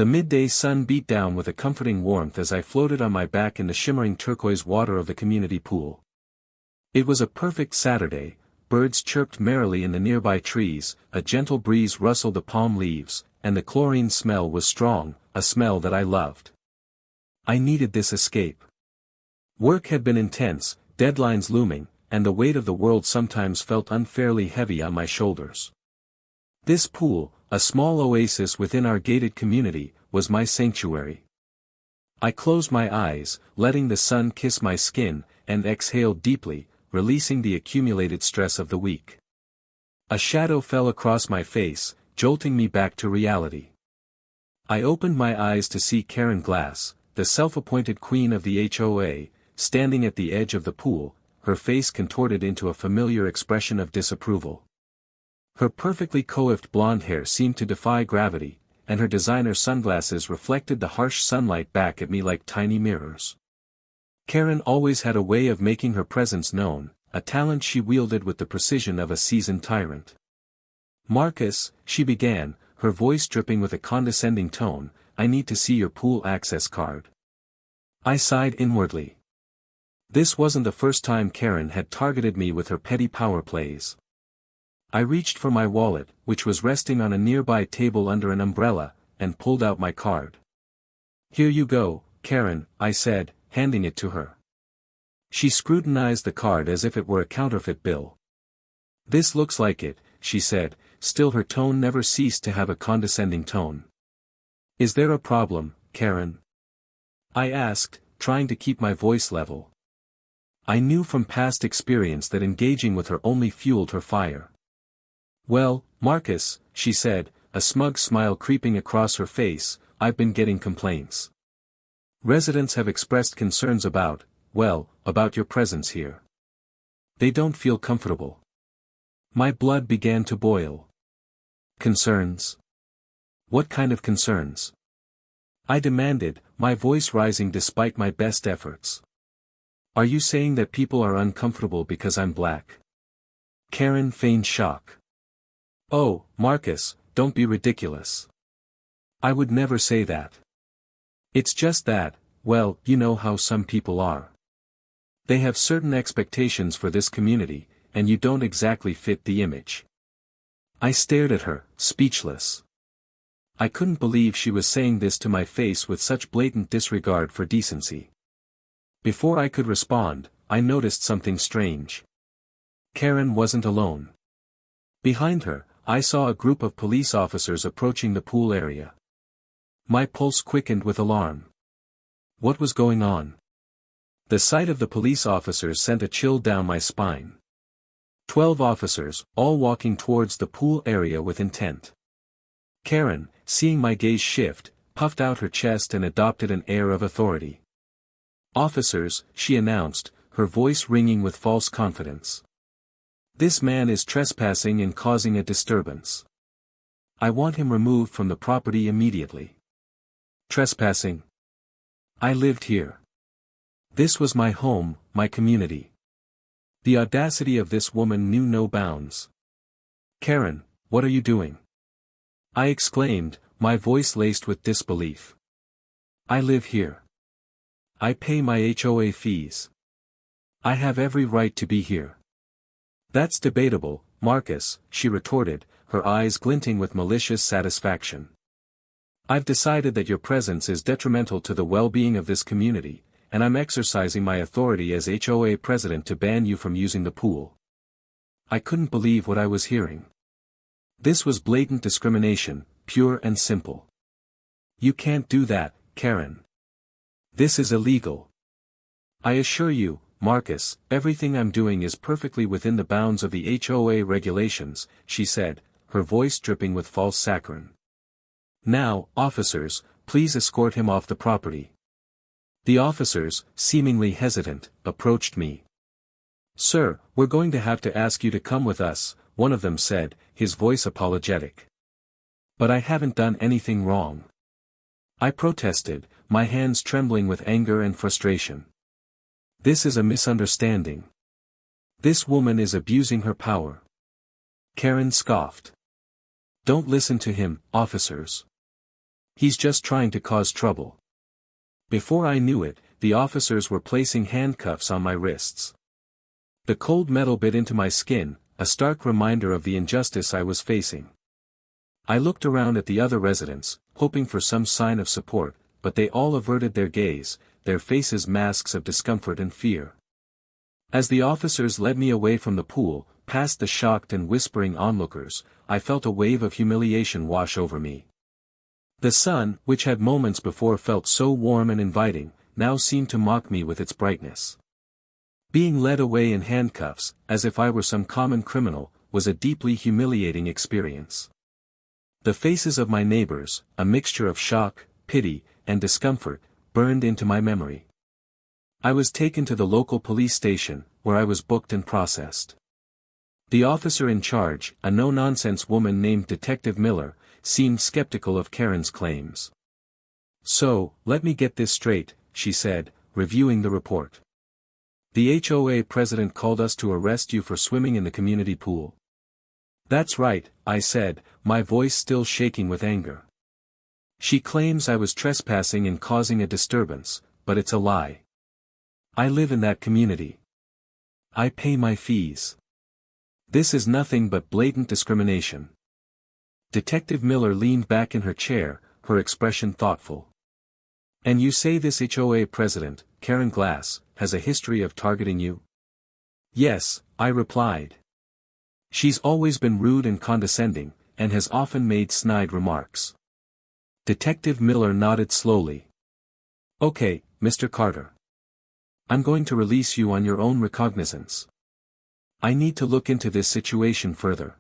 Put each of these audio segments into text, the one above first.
The midday sun beat down with a comforting warmth as I floated on my back in the shimmering turquoise water of the community pool. It was a perfect Saturday, birds chirped merrily in the nearby trees, a gentle breeze rustled the palm leaves, and the chlorine smell was strong, a smell that I loved. I needed this escape. Work had been intense, deadlines looming, and the weight of the world sometimes felt unfairly heavy on my shoulders. This pool, a small oasis within our gated community, was my sanctuary. I closed my eyes, letting the sun kiss my skin, and exhaled deeply, releasing the accumulated stress of the week. A shadow fell across my face, jolting me back to reality. I opened my eyes to see Karen Glass, the self-appointed queen of the HOA, standing at the edge of the pool, her face contorted into a familiar expression of disapproval. Her perfectly coiffed blonde hair seemed to defy gravity, and her designer sunglasses reflected the harsh sunlight back at me like tiny mirrors. Karen always had a way of making her presence known, a talent she wielded with the precision of a seasoned tyrant. "Marcus," she began, her voice dripping with a condescending tone, "I need to see your pool access card." I sighed inwardly. This wasn't the first time Karen had targeted me with her petty power plays. I reached for my wallet, which was resting on a nearby table under an umbrella, and pulled out my card. "Here you go, Karen," I said, handing it to her. She scrutinized the card as if it were a counterfeit bill. "This looks like it," she said, still her tone never ceased to have a condescending tone. "Is there a problem, Karen?" I asked, trying to keep my voice level. I knew from past experience that engaging with her only fueled her fire. "Well, Marcus," she said, a smug smile creeping across her face, "I've been getting complaints. Residents have expressed concerns about your presence here. They don't feel comfortable." My blood began to boil. "Concerns? What kind of concerns?" I demanded, my voice rising despite my best efforts. "Are you saying that people are uncomfortable because I'm black?" Karen feigned shock. "Oh, Marcus, don't be ridiculous. I would never say that. It's just that, well, you know how some people are. They have certain expectations for this community, and you don't exactly fit the image." I stared at her, speechless. I couldn't believe she was saying this to my face with such blatant disregard for decency. Before I could respond, I noticed something strange. Karen wasn't alone. Behind her, I saw a group of police officers approaching the pool area. My pulse quickened with alarm. What was going on? The sight of the police officers sent a chill down my spine. 12 officers, all walking towards the pool area with intent. Karen, seeing my gaze shift, puffed out her chest and adopted an air of authority. "Officers," she announced, her voice ringing with false confidence. "This man is trespassing and causing a disturbance. I want him removed from the property immediately." Trespassing? I lived here. This was my home, my community. The audacity of this woman knew no bounds. "Karen, what are you doing?" I exclaimed, my voice laced with disbelief. "I live here. I pay my HOA fees. I have every right to be here." "That's debatable, Marcus," she retorted, her eyes glinting with malicious satisfaction. "I've decided that your presence is detrimental to the well-being of this community, and I'm exercising my authority as HOA president to ban you from using the pool." I couldn't believe what I was hearing. This was blatant discrimination, pure and simple. "You can't do that, Karen. This is illegal. I assure you, Marcus, everything I'm doing is perfectly within the bounds of the HOA regulations," she said, her voice dripping with false saccharine. "Now, officers, please escort him off the property." The officers, seemingly hesitant, approached me. "Sir, we're going to have to ask you to come with us," one of them said, his voice apologetic. "But I haven't done anything wrong." I protested, my hands trembling with anger and frustration. "This is a misunderstanding. This woman is abusing her power." Karen scoffed. "Don't listen to him, officers. He's just trying to cause trouble. Before I knew it, the officers were placing handcuffs on my wrists. The cold metal bit into my skin, a stark reminder of the injustice I was facing. I looked around at the other residents, hoping for some sign of support, but they all averted their gaze, their faces masks of discomfort and fear. As the officers led me away from the pool, past the shocked and whispering onlookers, I felt a wave of humiliation wash over me. The sun, which had moments before felt so warm and inviting, now seemed to mock me with its brightness. Being led away in handcuffs, as if I were some common criminal, was a deeply humiliating experience. The faces of my neighbors, a mixture of shock, pity, and discomfort, burned into my memory. I was taken to the local police station, where I was booked and processed. The officer in charge, a no-nonsense woman named Detective Miller, seemed skeptical of Karen's claims. "So, let me get this straight," she said, reviewing the report. "The HOA president called us to arrest you for swimming in the community pool." "That's right," I said, my voice still shaking with anger. "She claims I was trespassing and causing a disturbance, but it's a lie. I live in that community. I pay my fees. This is nothing but blatant discrimination." Detective Miller leaned back in her chair, her expression thoughtful. "And you say this HOA president, Karen Glass, has a history of targeting you?" "Yes," I replied. "She's always been rude and condescending, and has often made snide remarks." Detective Miller nodded slowly. "Okay, Mr. Carter. I'm going to release you on your own recognizance. I need to look into this situation further.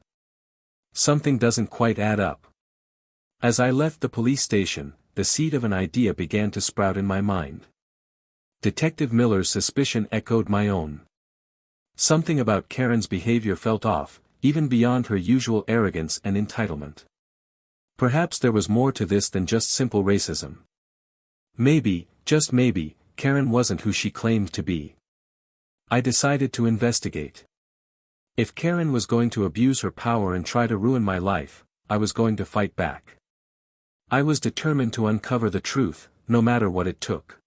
Something doesn't quite add up." As I left the police station, the seed of an idea began to sprout in my mind. Detective Miller's suspicion echoed my own. Something about Karen's behavior felt off, even beyond her usual arrogance and entitlement. Perhaps there was more to this than just simple racism. Maybe, just maybe, Karen wasn't who she claimed to be. I decided to investigate. If Karen was going to abuse her power and try to ruin my life, I was going to fight back. I was determined to uncover the truth, no matter what it took.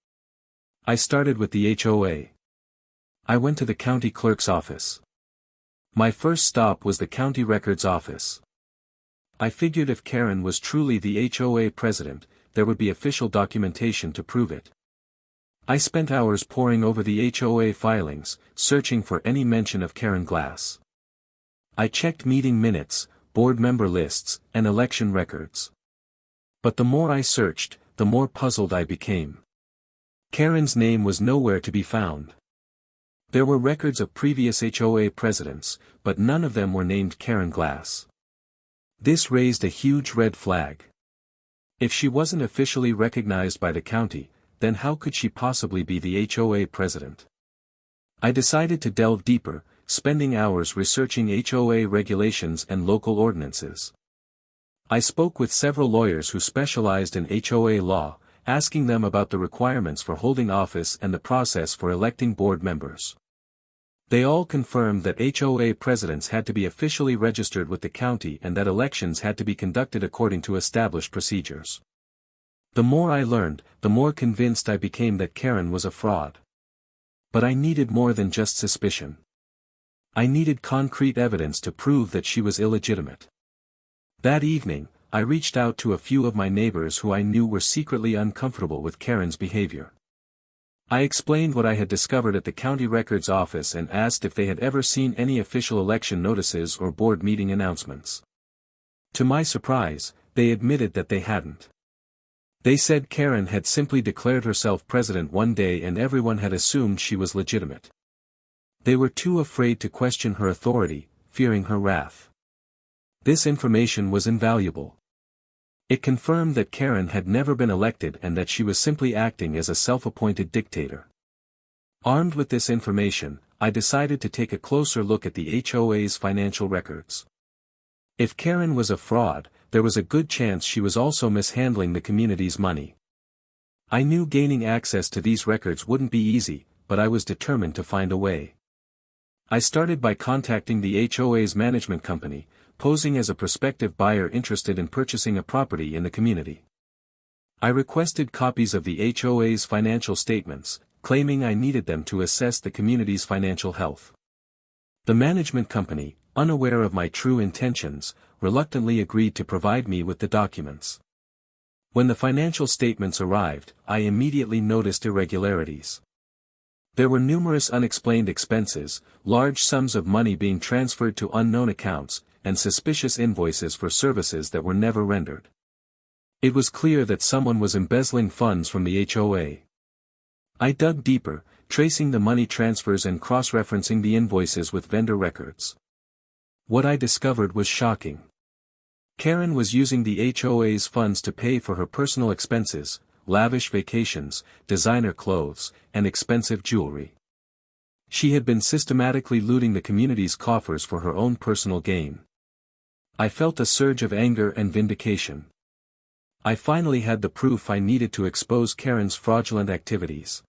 I started with the HOA. I went to the county clerk's office. My first stop was the county records office. I figured if Karen was truly the HOA president, there would be official documentation to prove it. I spent hours poring over the HOA filings, searching for any mention of Karen Glass. I checked meeting minutes, board member lists, and election records. But the more I searched, the more puzzled I became. Karen's name was nowhere to be found. There were records of previous HOA presidents, but none of them were named Karen Glass. This raised a huge red flag. If she wasn't officially recognized by the county, then how could she possibly be the HOA president? I decided to delve deeper, spending hours researching HOA regulations and local ordinances. I spoke with several lawyers who specialized in HOA law, asking them about the requirements for holding office and the process for electing board members. They all confirmed that HOA presidents had to be officially registered with the county and that elections had to be conducted according to established procedures. The more I learned, the more convinced I became that Karen was a fraud. But I needed more than just suspicion. I needed concrete evidence to prove that she was illegitimate. That evening, I reached out to a few of my neighbors who I knew were secretly uncomfortable with Karen's behavior. I explained what I had discovered at the county records office and asked if they had ever seen any official election notices or board meeting announcements. To my surprise, they admitted that they hadn't. They said Karen had simply declared herself president one day and everyone had assumed she was legitimate. They were too afraid to question her authority, fearing her wrath. This information was invaluable. It confirmed that Karen had never been elected and that she was simply acting as a self-appointed dictator. Armed with this information, I decided to take a closer look at the HOA's financial records. If Karen was a fraud, there was a good chance she was also mishandling the community's money. I knew gaining access to these records wouldn't be easy, but I was determined to find a way. I started by contacting the HOA's management company, posing as a prospective buyer interested in purchasing a property in the community. I requested copies of the HOA's financial statements, claiming I needed them to assess the community's financial health. The management company, unaware of my true intentions, reluctantly agreed to provide me with the documents. When the financial statements arrived, I immediately noticed irregularities. There were numerous unexplained expenses, large sums of money being transferred to unknown accounts, and suspicious invoices for services that were never rendered. It was clear that someone was embezzling funds from the HOA. I dug deeper, tracing the money transfers and cross-referencing the invoices with vendor records. What I discovered was shocking. Karen was using the HOA's funds to pay for her personal expenses, lavish vacations, designer clothes, and expensive jewelry. She had been systematically looting the community's coffers for her own personal gain. I felt a surge of anger and vindication. I finally had the proof I needed to expose Karen's fraudulent activities.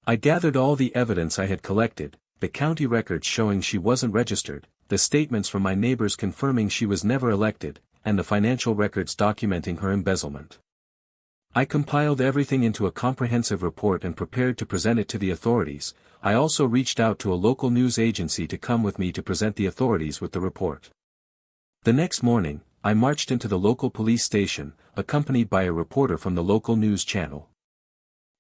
I gathered all the evidence I had collected, the county records showing she wasn't registered, the statements from my neighbors confirming she was never elected, and the financial records documenting her embezzlement. I compiled everything into a comprehensive report and prepared to present it to the authorities. I also reached out to a local news agency to come with me to present the authorities with the report. The next morning, I marched into the local police station, accompanied by a reporter from the local news channel.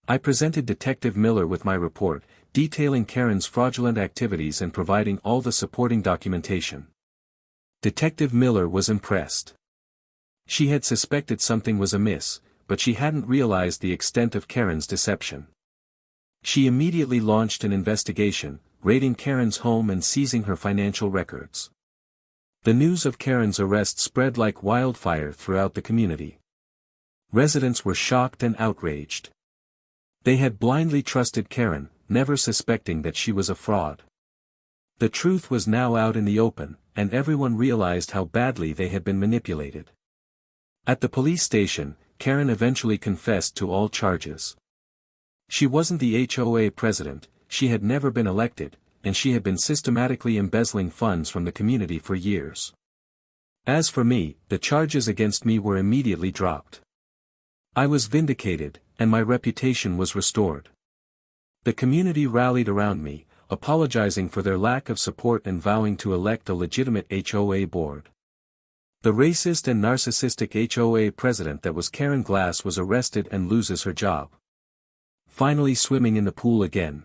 I presented Detective Miller with my report, detailing Karen's fraudulent activities and providing all the supporting documentation. Detective Miller was impressed. She had suspected something was amiss, but she hadn't realized the extent of Karen's deception. She immediately launched an investigation, raiding Karen's home and seizing her financial records. The news of Karen's arrest spread like wildfire throughout the community. Residents were shocked and outraged. They had blindly trusted Karen, never suspecting that she was a fraud. The truth was now out in the open, and everyone realized how badly they had been manipulated. At the police station, Karen eventually confessed to all charges. She wasn't the HOA president, she had never been elected, and she had been systematically embezzling funds from the community for years. As for me, the charges against me were immediately dropped. I was vindicated, and my reputation was restored. The community rallied around me, apologizing for their lack of support and vowing to elect a legitimate HOA board. The racist and narcissistic HOA president that was Karen Glass was arrested and loses her job. Finally swimming in the pool again.